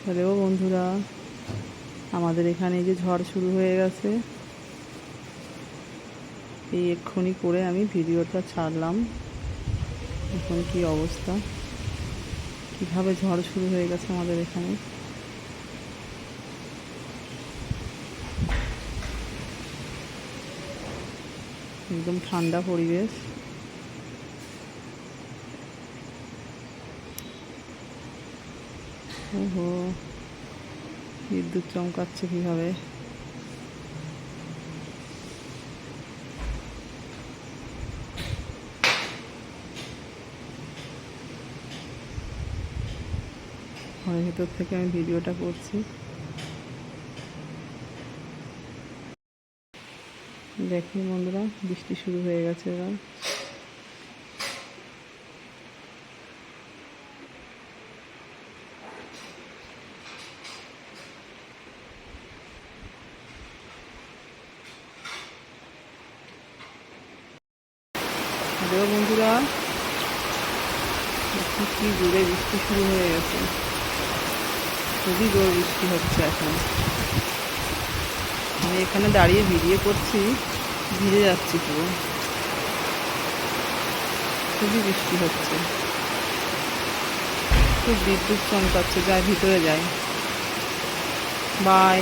Hello বন্ধুরা, আমাদের এখানে যে ঝড় শুরু হয়ে গেছে। এই এক্ষুনি করে আমি ভিডিওটা ছাড়লাম। এখন কি অবস্থা, কিভাবে ঝড় শুরু হয়ে গেছে আমাদের এখানে। একদম ঠান্ডা পরিবেশ। ওহো, বিদ্যুৎ চমকাচ্ছে কিভাবে। ঘরের ভেতর থেকে আমি ভিডিওটা করছি। দেখুন বন্ধুরা, বৃষ্টি শুরু হয়ে গেছে এবার। হ্যালো বন্ধুরা, কি জোরে বৃষ্টি শুরু হয়ে গেছে। খুবই জোর বৃষ্টি হচ্ছে এখন। আমি এখানে দাঁড়িয়ে ভিডিও করছি, ভিজে যাচ্ছি পুরো। খুবই বৃষ্টি হচ্ছে, খুব বিদ্যুৎ চমকাচ্ছে। যায় ভিতরে যায়। বাই।